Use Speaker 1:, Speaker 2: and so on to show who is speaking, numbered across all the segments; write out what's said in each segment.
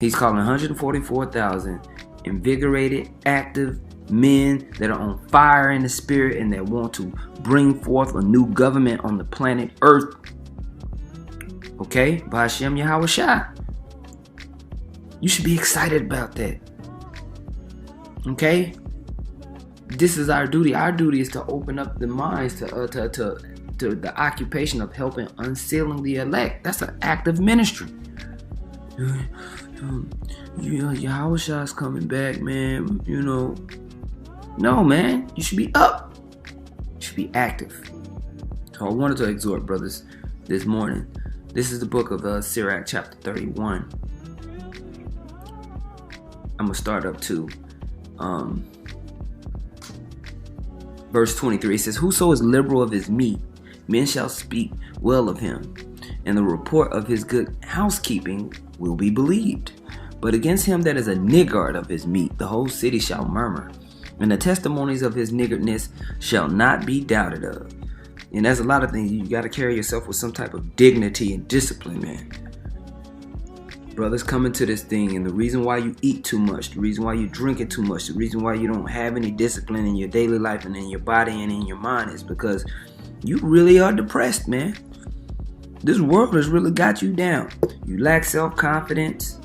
Speaker 1: He's calling 144,000 invigorated, active men that are on fire in the spirit and that want to bring forth a new government on the planet Earth. Okay? By Hashem Yahawahshi. You should be excited about that. Okay? This is our duty. Our duty is to open up the minds to the occupation of helping unsealing the elect. That's an active ministry. Yahawah is coming back, man. No, man. You should be up. You should be active. So I wanted to exhort brothers this morning. This is the book of Sirach, chapter 31. I'm going to start up to verse 23. It says, whoso is liberal of his meat, men shall speak well of him, and the report of his good housekeeping will be believed. But against him that is a niggard of his meat, the whole city shall murmur, and the testimonies of his niggardness shall not be doubted of. And there's a lot of things. You got to carry yourself with some type of dignity and discipline, man. Brothers coming to this thing, and the reason why you eat too much, the reason why you drink it too much, the reason why you don't have any discipline in your daily life and in your body and in your mind is because you really are depressed, man. This world has really got you down. You lack self-confidence.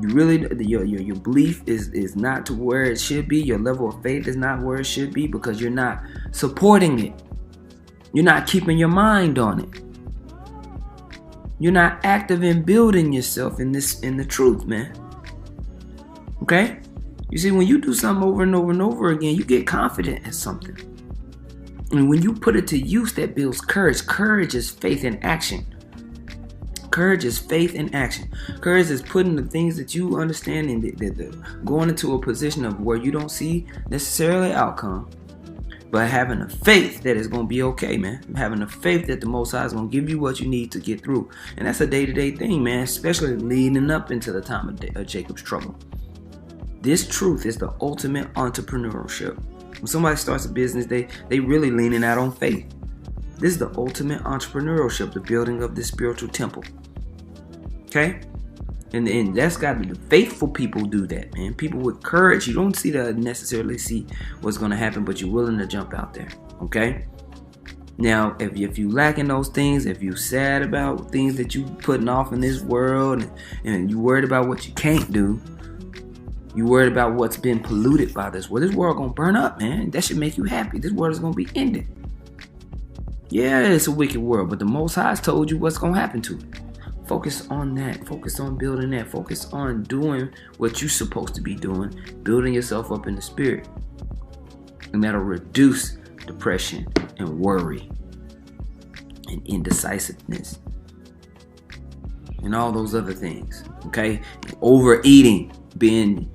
Speaker 1: You really, your belief is not to where it should be. Your level of faith is not where it should be because you're not supporting it. You're not keeping your mind on it. You're not active in building yourself in the truth, man. Okay? You see, when you do something over and over and over again, you get confident at something. And when you put it to use, that builds courage. Courage is faith in action. Courage is faith in action. Courage is putting the things that you understand and going into a position of where you don't see necessarily outcome, but having a faith that it's going to be okay, man. Having a faith that the Most High is going to give you what you need to get through. And that's a day-to-day thing, man, especially leading up into the time of Jacob's trouble. This truth is the ultimate entrepreneurship. When somebody starts a business, they really leaning out on faith. This is the ultimate entrepreneurship, the building of this spiritual temple. Okay? And that's got to be the faithful people do that, man. People with courage, you don't necessarily see what's going to happen, but you're willing to jump out there. Okay? Now, if you lacking those things, if you're sad about things that you putting off in this world, and you worried about what you can't do, you worried about what's been polluted by this world. This world gonna burn up, man. That should make you happy. This world is gonna be ended. Yeah, it's a wicked world, but the Most High has told you what's gonna happen to it. Focus on that. Focus on building that. Focus on doing what you're supposed to be doing, building yourself up in the spirit. And that'll reduce depression and worry and indecisiveness and all those other things. Okay? And overeating, being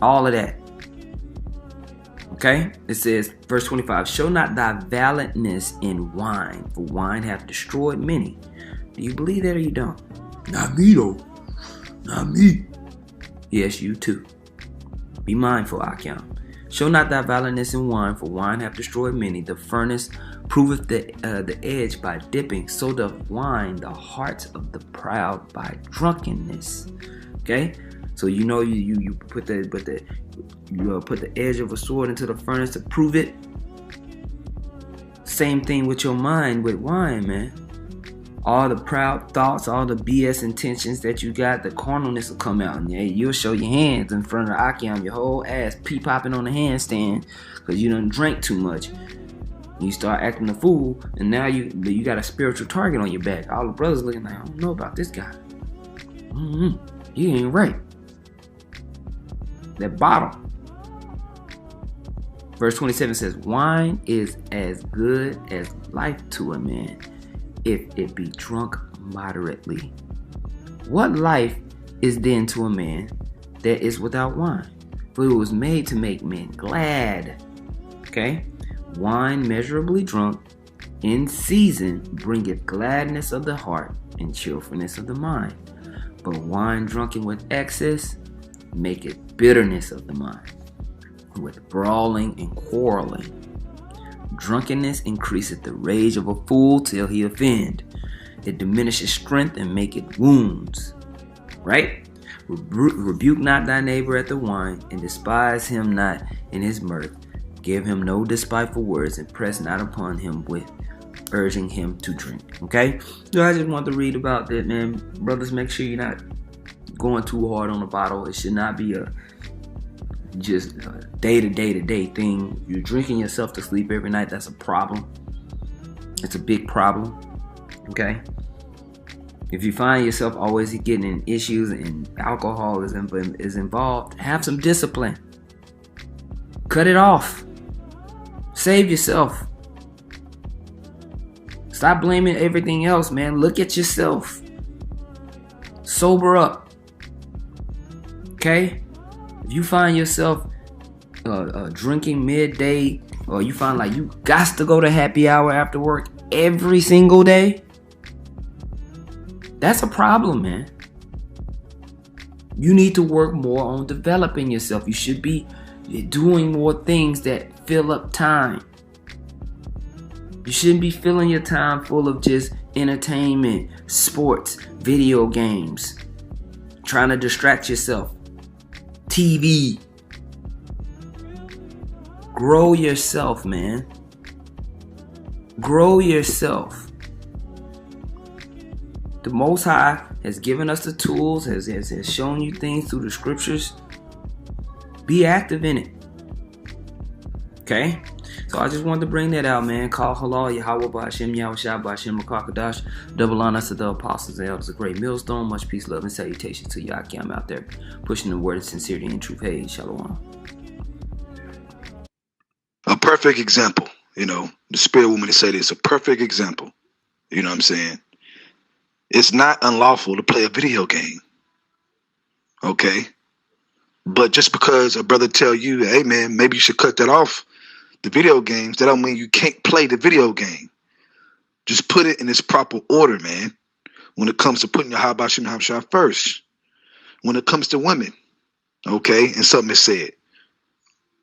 Speaker 1: all of that. Okay? It says, verse 25, show not thy valiantness in wine, for wine hath destroyed many. Do you believe that or you don't? Not me though. Not me. Yes, you too. Be mindful, Akim. Show not thy valiantness in wine, for wine hath destroyed many. The furnace proveth the edge by dipping, so doth wine the hearts of the proud by drunkenness. Okay? So you know you put the edge of a sword into the furnace to prove it. Same thing with your mind with wine, man. All the proud thoughts, all the BS intentions that you got, the carnalness will come out, and you'll show your hands in front of the Akim, your whole ass pee-popping on the handstand because you done drank too much. You start acting a fool, and now you got a spiritual target on your back. All the brothers looking like, I don't know about this guy. He ain't right. That bottle. Verse 27 says, wine is as good as life to a man, if it be drunk moderately. What life is then to a man that is without wine? For it was made to make men glad. Okay? Wine measurably drunk in season bringeth gladness of the heart and cheerfulness of the mind. But wine drunken with excess maketh bitterness of the mind, with brawling and quarreling. Drunkenness increaseth the rage of a fool till he offend, It diminishes strength and maketh wounds. Right? Rebuke not thy neighbor at the wine, and despise him not in his mirth. Give him no despiteful words, and press not upon him with urging him to drink. Okay? So I just want to read about that, man. Brothers, make sure you're not going too hard on the bottle. It should not be a just day-to-day thing. You're drinking yourself to sleep every night. That's a problem. It's a big problem. Okay? If you find yourself always getting in issues and alcohol is involved, have some discipline. Cut it off. Save yourself. Stop blaming everything else, man. Look at yourself. Sober up. Okay? If you find yourself drinking midday, or you find like you got to go to happy hour after work every single day, that's a problem, man. You need to work more on developing yourself. You should be doing more things that fill up time. You shouldn't be filling your time full of just entertainment, sports, video games, trying to distract yourself, TV. Grow yourself, man. Grow yourself. The Most High has given us the tools, has shown you things through the scriptures. Be active in it. Okay? So I just wanted to bring that out, man. Call halal, Yahawah, Ba'ashem, Yahawah, Ba'ashem, Makakadash. Double honor to the apostles and elders, a great millstone. Much peace, love, and salutations to Yaki. I'm out there pushing the word of sincerity and truth. Hey, shalom.
Speaker 2: A perfect example. The spirit woman to say this, a perfect example. You know what I'm saying? It's not unlawful to play a video game. Okay? But just because a brother tell you, hey man, maybe you should cut that off, the video games, that don't mean you can't play the video game. Just put it in its proper order, man. When it comes to putting your Yahawah and Yahawah first. When it comes to women, okay, and something is said.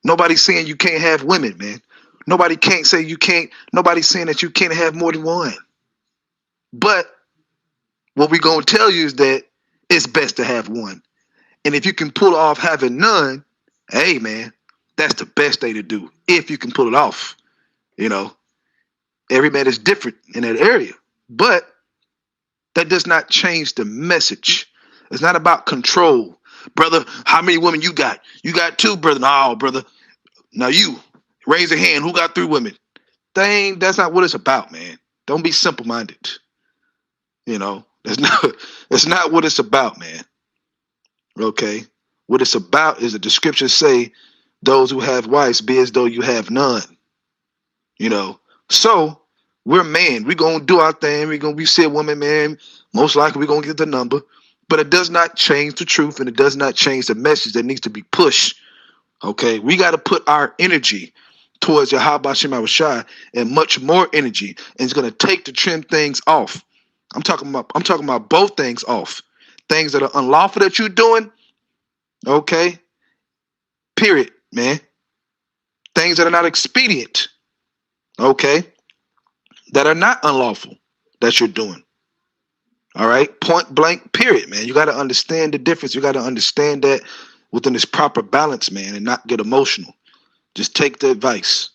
Speaker 2: Nobody's saying you can't have women, man. Nobody can't say you can't. Nobody's saying that you can't have more than one. But what we're going to tell you is that it's best to have one. And if you can pull off having none, hey, man, that's the best thing to do. If you can pull it off. Every man is different in that area. But that does not change the message. It's not about control. Brother, how many women you got? You got 2, brother. No, brother. Now you, raise your hand. Who got 3 women? That's not what it's about, man. Don't be simple-minded. That's not what it's about, man. Okay? What it's about is the scriptures say, those who have wives be as though you have none. So we're man. We're going to do our thing. We say woman, man. Most likely we're going to get the number. But it does not change the truth, and it does not change the message that needs to be pushed. Okay? We got to put our energy towards Yahawah Shai and much more energy. And it's going to take to trim things off. I'm talking about both things off. Things that are unlawful that you're doing. Okay? Period, man. Things that are not expedient. Okay? That are not unlawful that you're doing. All right? Point blank, period, man. You got to understand the difference. You got to understand that within this proper balance, man, and not get emotional. Just take the advice.